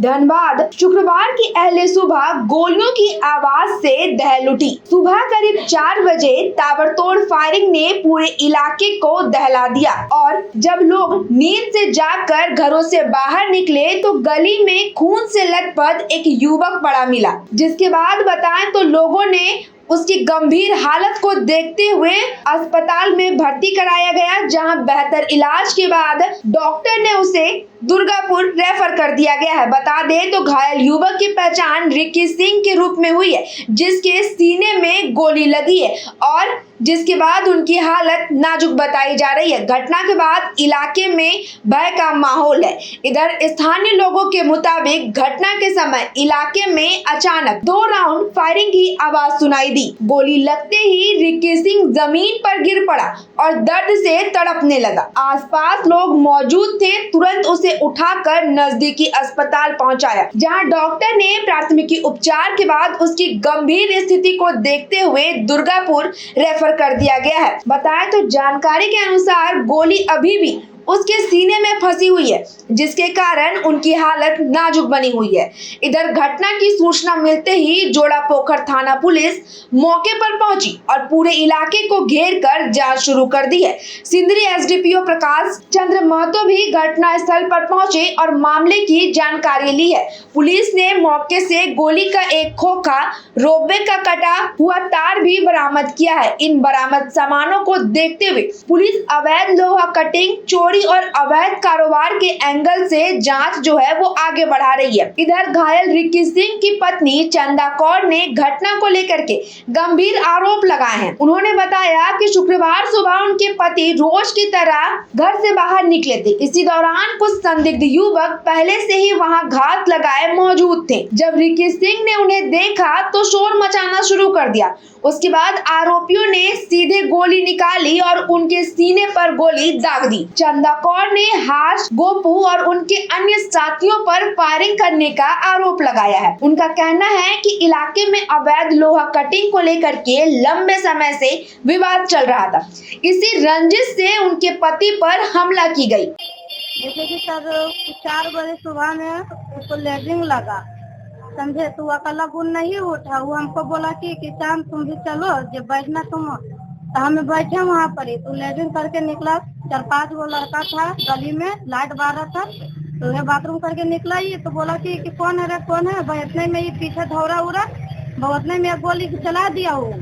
धनबाद शुक्रवार की अहले सुबह गोलियों की आवाज से दहल उठी। सुबह करीब 4 बजे ताबड़तोड़ फायरिंग ने पूरे इलाके को दहला दिया और जब लोग नींद से जागकर घरों से बाहर निकले तो गली में खून से लथपथ एक युवक पड़ा मिला, जिसके बाद बताएं तो लोगों ने उसकी गंभीर हालत को देखते हुए अस्पताल में भर्ती कराया गया, जहां बेहतर इलाज के बाद डॉक्टर ने उसे दुर्गापुर रेफर कर दिया गया है। बता दें तो घायल युवक की पहचान रिकी सिंह के रूप में हुई है, जिसके सीने में गोली लगी है और जिसके बाद उनकी हालत नाजुक बताई जा रही है। घटना के बाद इलाके में भय का माहौल है। इधर स्थानीय लोगों के मुताबिक घटना के समय इलाके में अचानक 2 राउंड फायरिंग की आवाज सुनाई दी। गोली लगते ही रिकी सिंह जमीन पर गिर पड़ा और दर्द से तड़पने लगा। आसपास लोग मौजूद थे, तुरंत उसे उठाकर नजदीकी अस्पताल पहुंचाया, जहां डॉक्टर ने प्राथमिकी उपचार के बाद उसकी गंभीर स्थिति को देखते हुए दुर्गापुर रेफर कर दिया गया है। बताएं तो जानकारी के अनुसार गोली अभी भी उसके सीने में फंसी हुई है, जिसके कारण उनकी हालत नाजुक बनी हुई है। इधर घटना की सूचना मिलते ही जोड़ापोखर थाना पुलिस मौके पर पहुंची और पूरे इलाके को घेर कर जांच शुरू कर दी है। सिंदरी एसडीपीओ प्रकाश चंद्र महतो भी घटना स्थल पर पहुंचे और मामले की जानकारी ली है। पुलिस ने मौके से गोली का एक खोखा, रोपवे का कटा हुआ तार भी बरामद किया है। इन बरामद सामानों को देखते हुए पुलिस अवैध लोहा कटिंग, चोरी और अवैध कारोबार के एंगल से जांच जो है वो आगे बढ़ा रही है। इधर घायल रिकी सिंह की पत्नी चंदा कौर ने घटना को लेकर के गंभीर आरोप लगाए हैं। उन्होंने बताया कि शुक्रवार सुबह उनके पति रोज की तरह घर से बाहर निकले थे। इसी दौरान कुछ संदिग्ध युवक पहले से ही वहां घात लगाए मौजूद थे। जब रिकी सिंह ने उन्हें देखा तो शोर मचाना शुरू कर दिया। उसके बाद आरोपियों ने सीधे गोली निकाली और उनके सीने पर गोली दाग दी। चंदा कौर ने हाश, गोपू और उनके अन्य साथियों पर फायरिंग करने का आरोप लगाया है। उनका कहना है कि इलाके में अवैध लोहा कटिंग को लेकर के लंबे समय से विवाद चल रहा था। इसी रंजिश से उनके पति पर हमला की गई। जैसे कि सर 4 बजे सुबह में उसको लेटरिन लगा, समझे, तो अकेला गुण नहीं उठा। वो हमको बोला कि किसान तुम भी चलो, जब बैठना तुम, तो हमें बैठे वहाँ पर ही। तो लेटरिन करके निकला, 4-5 वो लड़का था गली में, लाइट बार रहा था, तो ये बाथरूम करके निकला ही। तो बोला कि कौन है रे, कौन है। बैठने में ही पीछे धौरा उड़ा, बहुतने में गोली चला दिया। वो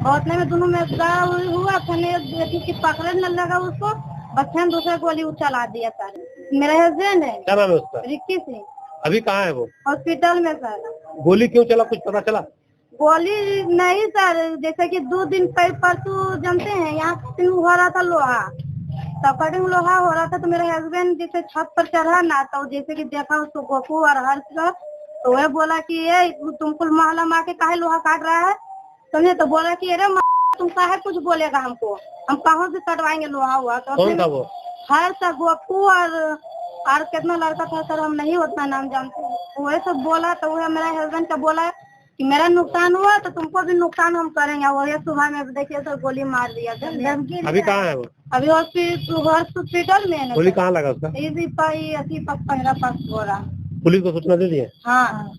बहुतने में दोनों में हुआ, कि पकड़े न लगा उसको, बच्चे ने दूसरे गोली चला दिया। सर मेरा हस्बैंड है, क्या नाम है उसका? रिक्की सिंह। अभी कहाँ है वो? हॉस्पिटल में सर। गोली क्यों चला, कुछ पता चला? गोली नहीं सर, जैसे कि 2 दिन परसों जानते हैं यहाँ कटिंग हो रहा था लोहा, तो कटिंग लोहा हो रहा था। तो मेरे हस्बैंड जैसे छत पर चढ़ा ना, तो जैसे कि देखा उसको गोपू और हर्ष का, तो वह बोला कि ये तुम कुल मोहल्ला मार के काहे लोहा काट रहा है, समझे। तो बोला कि अरे तुम काहे कुछ बोलेगा हमको, हम कहाँ से कटवाएंगे लोहा हुआ। तो कौन था वो? हर्ष, गोपू और कितना लड़का था सर, हम नहीं उतना नाम जानते हैं। वही सब बोला, तो वह मेरा हस्बैंड का बोला कि मेरा नुकसान हुआ तो तुमको भी नुकसान हम करेंगे। वही सुबह में देखिए तो गोली मार दिया। अभी कहाँ है वो? अभी हॉस्पिटल में है। गोली कहाँ लगा उसका? पहला पास हो रहा। पुलिस को सूचना दे दी है? हाँ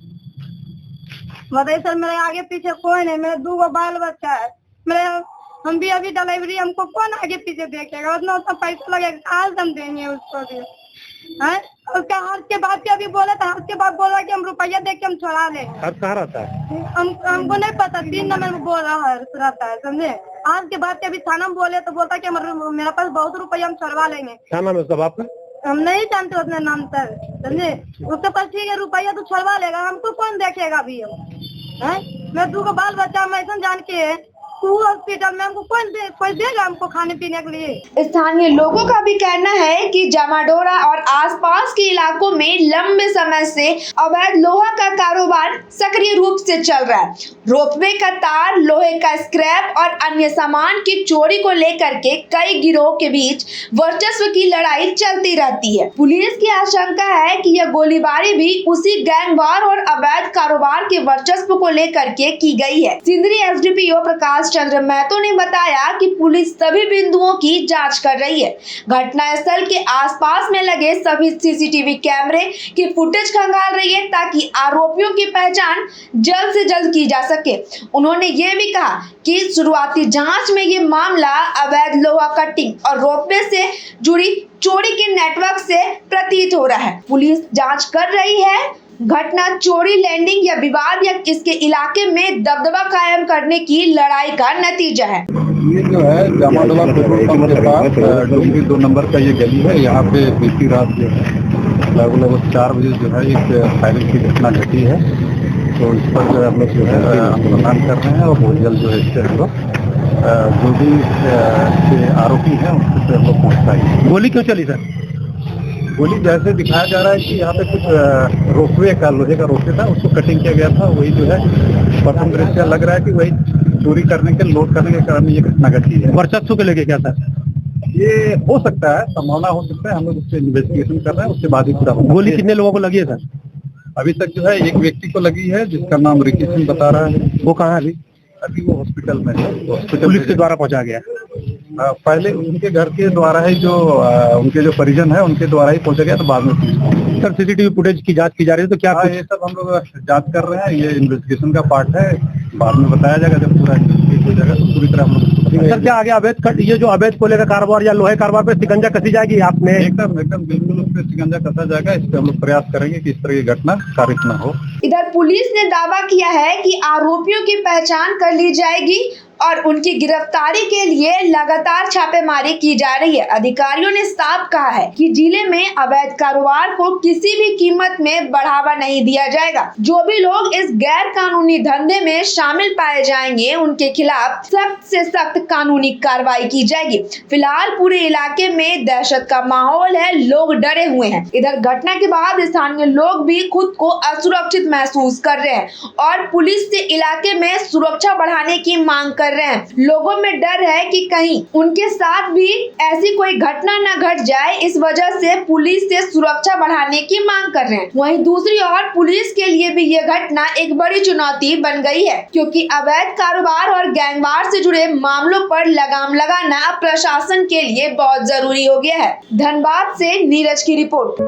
बताइए सर, मेरे आगे पीछे कोई नहीं, मेरे 2 बाल बच्चा है। मेरे हम भी अभी डिलीवरी, हमको कौन आगे पीछे देखेगा, उतना पैसा लगेगा, आज हम देंगे उसको भी है। उसका हाथ के बाद भी अभी बोला था, हाथ के बाद बोला कि हम रुपया दे के हम छोड़ा ले। हर कहाँ रहता है? हमको नहीं पता, 3 नंबर में बोल रहा है रहता है, समझे। आज के बाद अभी थाना में बोले तो बोलता कि मेरे पास बहुत रुपया, हम छुड़वा लेंगे। क्या नाम है उसका बाप का? हम नहीं जानते उतने नाम सर, समझे। उसके पास ठीक है, रुपया तो छुड़वा लेगा, हमको कौन देखेगा अभी है। मैं 2 बाल बच्चा, हम ऐसा जान के हॉस्पिटल में, हमको कोई देगा हमको खाने पीने के लिए। स्थानीय लोगों का भी कहना है कि जामाडोरा और आसपास के इलाकों में लंबे समय से अवैध लोहा का कारोबार सक्रिय रूप से चल रहा है। रोपवे का तार, लोहे का स्क्रैप और अन्य सामान की चोरी को लेकर के कई गिरोह के बीच वर्चस्व की लड़ाई चलती रहती है। पुलिस की आशंका है कि यह गोलीबारी भी उसी गैंगवार और अवैध कारोबार के वर्चस्व को लेकर के की गई है। सिंदरी एसडीपीओ प्रकाश सुभाष चंद्र महतो ने बताया कि पुलिस सभी बिंदुओं की जांच कर रही है। घटनास्थल के आसपास में लगे सभी सीसीटीवी कैमरे की फुटेज खंगाल रही है ताकि आरोपियों की पहचान जल्द से जल्द की जा सके। उन्होंने ये भी कहा कि शुरुआती जांच में ये मामला अवैध लोहा कटिंग और रोपवे से जुड़ी चोरी के नेटवर्क से प्रतीत हो रहा है। पुलिस जांच कर रही है घटना चोरी, लैंडिंग या विवाद या इसके इलाके में दबदबा कायम करने की लड़ाई का नतीजा है। ये जो है जामाडोला पेट्रोल पंप के पास डोंगरी 2 नंबर का ये गली है। यहाँ पे बीती रात जो है लगभग 4 बजे जो है एक फायरिंग की घटना घटी है। तो इस पर जो है हम लोग जो है अनुसंधान कर रहे हैं और बहुत जल्द जो है इससे हम लोग जो भी इसके आरोपी हैं उससे हम लोग पहुँचाएंगे। गोली क्यों चली सर? गोली जैसे दिखाया जा रहा है कि यहाँ पे कुछ रोपवे का लोहे का रोपवे था, उसको कटिंग किया गया था। वही जो है प्रथम दृष्टया लग रहा है कि वही चोरी करने के, लोड करने के कारण ये घटना घटी है। वर्चस्व को लेके क्या सर? ये हो सकता है, संभावना हो सकता है। हम लोग उससे इन्वेस्टिगेशन कर रहे हैं, उसके बाद ही पूरा होगा। गोली कितने लोगों को लगी है सर? अभी तक जो है एक व्यक्ति को लगी है जिसका नाम रिकी सिंह बता रहा है। वो कहाँ है अभी वो हॉस्पिटल में है। हॉस्पिटल पुलिस के द्वारा पहुंचा गया? पहले उनके घर के द्वारा ही जो उनके जो परिजन है उनके द्वारा ही पहुंचा गया, तो बाद में पुलिस। सर सीसीटीवी फुटेज की जांच की जा रही है तो क्या ये सब हम लोग जांच कर रहे हैं। ये इन्वेस्टिगेशन का पार्ट है, बाद में बताया जाएगा जब पूरा इन्वेस्टिगेट हो जाएगा तो पूरी तरह हम लोग। सर क्या आगे अवैध ये जो अवैध कोयले का कारोबार या लोहे कारोबार पे शिकंजा कसी जाएगी आपने? एकदम बिल्कुल उस पर शिकंजा कसा जाएगा। इस पर हम लोग प्रयास करेंगे कि इस तरह की घटना कारित न हो। इधर पुलिस ने दावा किया है कि आरोपियों की पहचान कर ली जाएगी और उनकी गिरफ्तारी के लिए लगातार छापेमारी की जा रही है। अधिकारियों ने साफ कहा है कि जिले में अवैध कारोबार को किसी भी कीमत में बढ़ावा नहीं दिया जाएगा। जो भी लोग इस गैर कानूनी धंधे में शामिल पाए जाएंगे उनके खिलाफ सख्त से सख्त कानूनी कार्रवाई की जाएगी। फिलहाल पूरे इलाके में दहशत का माहौल है, लोग डरे हुए हैं। इधर घटना के बाद स्थानीय लोग भी खुद को असुरक्षित महसूस कर रहे हैं और पुलिस से इलाके में सुरक्षा बढ़ाने की मांग कर रहे हैं। लोगों में डर है कि कहीं उनके साथ भी ऐसी कोई घटना न घट जाए, इस वजह से पुलिस से सुरक्षा बढ़ाने की मांग कर रहे हैं। वहीं दूसरी ओर पुलिस के लिए भी यह घटना एक बड़ी चुनौती बन गई है, क्योंकि अवैध कारोबार और गैंगवार से जुड़े मामलों पर लगाम लगाना प्रशासन के लिए बहुत जरूरी हो गया है। धनबाद से नीरज की रिपोर्ट।